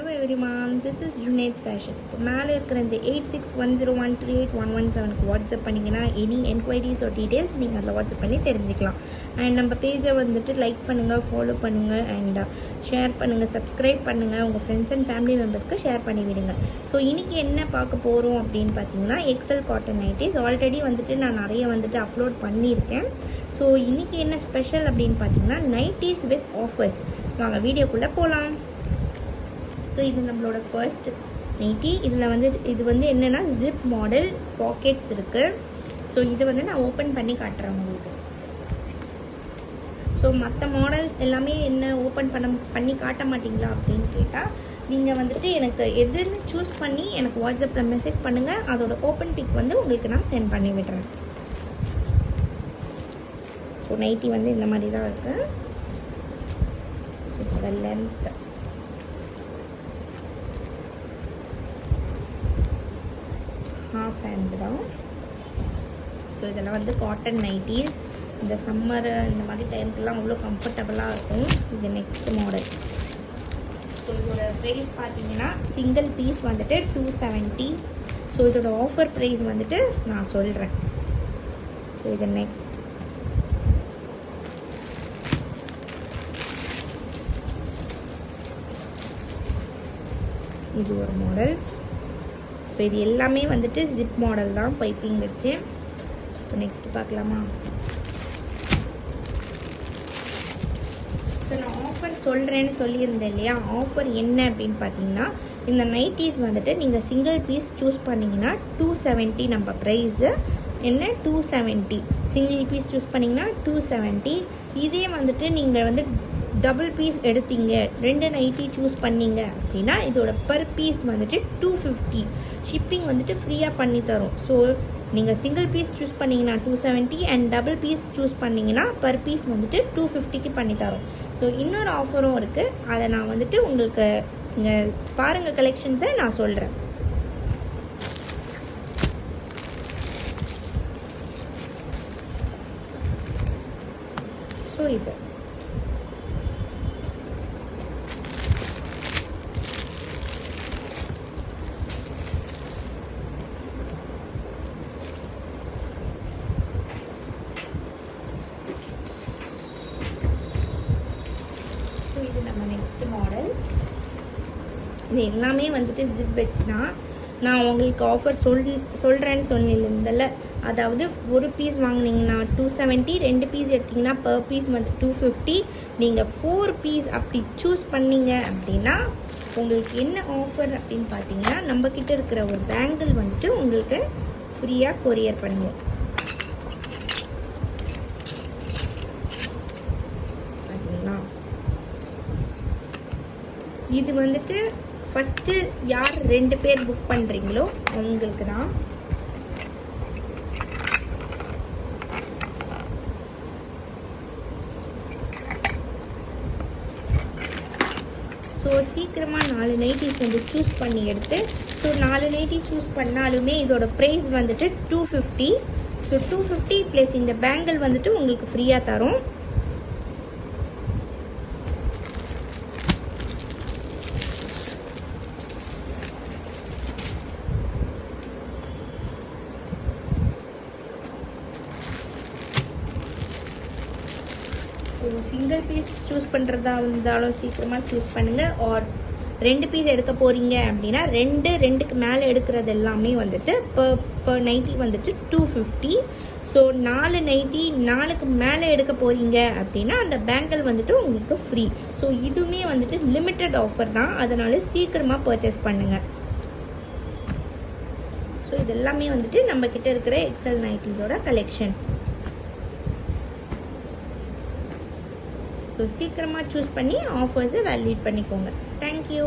Hello everyone, this is Junaid Fashion. இப்போ மேலே இருக்கிற இந்த 8610138117 வாட்ஸ்அப் பண்ணிங்கன்னா எனி என்கொயரிஸ் ஒரு டீட்டெயில்ஸ் நீங்கள் அதில் வாட்ஸ்அப் பண்ணி தெரிஞ்சுக்கலாம். அண்ட் நம்ம பேஜை வந்துட்டு லைக் பண்ணுங்கள், ஃபாலோ பண்ணுங்கள், அண்ட் ஷேர் பண்ணுங்கள், சப்ஸ்கிரைப் பண்ணுங்கள், உங்கள் ஃப்ரெண்ட்ஸ் அண்ட் ஃபேமிலி மெம்பர்ஸ்க்கு ஷேர் பண்ணி விடுங்க. ஸோ இன்றைக்கி என்ன பார்க்க போகிறோம் அப்படின்னு பார்த்தீங்கன்னா எக்ஸல் காட்டன் நைட்டிஸ். ஆல்ரெடி வந்துட்டு நான் நிறைய வந்துட்டு அப்லோட் பண்ணியிருக்கேன். ஸோ இன்றைக்கி என்ன ஸ்பெஷல் அப்படின்னு பார்த்தீங்கன்னா நைட்டிஸ் வித் ஆஃபர்ஸ். வாங்க வீடியோக்குள்ளே போகலாம். ஸோ இது நம்மளோட ஃபர்ஸ்ட் நைட்டி. இது வந்து என்னென்னா ஜிப் மாடல், பாக்கெட்ஸ் இருக்குது. ஸோ இது வந்து நான் ஓப்பன் பண்ணி காட்டுறேன் உங்களுக்கு. ஸோ மற்ற மாடல்ஸ் எல்லாமே என்ன ஓப்பன் பண்ணி காட்ட மாட்டிங்களா அப்படின்னு கேட்டால் நீங்கள் வந்துட்டு எனக்கு எதுன்னு சூஸ் பண்ணி எனக்கு வாட்ஸ்அப்பில் மெசேஜ் பண்ணுங்கள். அதோட ஓப்பன் பிக் வந்து உங்களுக்கு நான் சென்ட் பண்ணி விடுறேன். ஸோ நைட்டி வந்து இந்த மாதிரி தான் இருக்குது. ஸோ இதோட லென்த் ஹாஃப் ஹேண்ட் தான். ஸோ இதெல்லாம் வந்து காட்டன் நைட்டிஸ். இந்த சம்மர் இந்த மாதிரி டைமுக்கெல்லாம் அவ்வளோ கம்ஃபர்டபுளாக இருக்கும். இது நெக்ஸ்ட் மாடல். ஸோ இதோட ப்ரைஸ் பார்த்தீங்கன்னா சிங்கிள் பீஸ் வந்துட்டு 270. ஸோ இதோட ஆஃபர் ப்ரைஸ் வந்துட்டு நான் சொல்கிறேன். ஸோ இது நெக்ஸ்ட். இது ஒரு மாடல். ஸோ இது எல்லாமே வந்துட்டு ஜிப் மாடல் தான், பைப்பிங் வச்சு. ஸோ நெக்ஸ்ட் பார்க்கலாமா? ஸோ நான் ஆஃபர் சொல்கிறேன்னு சொல்லியிருந்தேன் இல்லையா? ஆஃபர் என்ன அப்படின்னு பார்த்தீங்கன்னா இந்த நைட்டிஸ் வந்துட்டு நீங்கள் சிங்கிள் பீஸ் சூஸ் பண்ணிங்கன்னா 270. நம்ம ப்ரைஸு என்ன 270. சிங்கிள் பீஸ் சூஸ் பண்ணிங்கன்னா 270. இதே வந்துட்டு நீங்கள் வந்து டபுள் பீஸ் எடுத்தீங்க, 2 நைட்டி சூஸ் பண்ணீங்க அப்படின்னா இதோட பர் பீஸ் வந்துட்டு 250. ஷிப்பிங் வந்துட்டு ஃப்ரீயாக பண்ணி தரும். ஸோ நீங்கள் சிங்கிள் பீஸ் சூஸ் பண்ணிங்கன்னா 270 அண்ட் டபுள் பீஸ் சூஸ் பண்ணிங்கன்னா பர் பீஸ் வந்துட்டு 250க்கு பண்ணி தரும். ஸோ இன்னொரு ஆஃபரும் இருக்குது. அதை நான் வந்துட்டு உங்களுக்கு இங்கே பாருங்கள், கலெக்ஷன்ஸை நான் சொல்கிறேன். ஸோ இது இது நம்ம நெக்ஸ்ட் மாடல். இது எல்லாமே வந்துட்டு ஜிப் வச்சு தான். நான் உங்களுக்கு ஆஃபர் சொல்கிறேன்னு சொன்னிருந்தல, அதாவது ஒரு பீஸ் வாங்கினீங்கன்னா 270, 2 பீஸ் எடுத்திங்கன்னா பர் பீஸ் வந்து 250. நீங்கள் 4 பீஸ் அப்படி சூஸ் பண்ணீங்க அப்படின்னா உங்களுக்கு என்ன ஆஃபர் அப்படின்னு பார்த்தீங்கன்னா நம்மக்கிட்ட இருக்கிற ஒரு பேங்கிள் வந்துட்டு உங்களுக்கு ஃப்ரீயாக கொரியர் பண்ணுவோம். இது வந்துட்டு ஃபஸ்ட்டு யார் 2 பேர் புக் பண்ணுறீங்களோ அவங்களுக்கு தான். ஸோ சீக்கிரமாக 4 நைட்டிஸ் வந்து சூஸ் பண்ணி எடுத்து, ஸோ 4 நைட்டி சூஸ் பண்ணாலுமே இதோட ப்ரைஸ் வந்துட்டு 250. ஸோ 250 ப்ளஸ் இந்த பேங்கிள் வந்துட்டு உங்களுக்கு ஃப்ரீயாக தரும். ஸோ சிங்கிள் பீஸ் சூஸ் பண்ணுறதா இருந்தாலும் சீக்கிரமாக சூஸ் பண்ணுங்கள். ஆர் 2 பீஸ் எடுக்க போகிறீங்க அப்படின்னா 2க்கு மேலே எடுக்கிறது எல்லாமே வந்துட்டு பர் நைட்டி வந்துட்டு 250. ஸோ 4 நைட்டி 4க்கு மேலே எடுக்க போகிறீங்க அப்படின்னா அந்த பேங்கிள் வந்துட்டு உங்களுக்கு ஃப்ரீ. ஸோ இதுவுமே வந்துட்டு லிமிட்டட் ஆஃபர் தான், அதனால சீக்கிரமாக பர்ச்சேஸ் பண்ணுங்கள். ஸோ இது எல்லாமே வந்துட்டு நம்மக்கிட்ட இருக்கிற எக்ஸல் நைட்டிஸோட கலெக்ஷன். ஸோ சீக்கிரமாக சூஸ் பண்ணி ஆஃபர்ஸை வேலிட் பண்ணிக்கோங்க. தேங்க்யூ.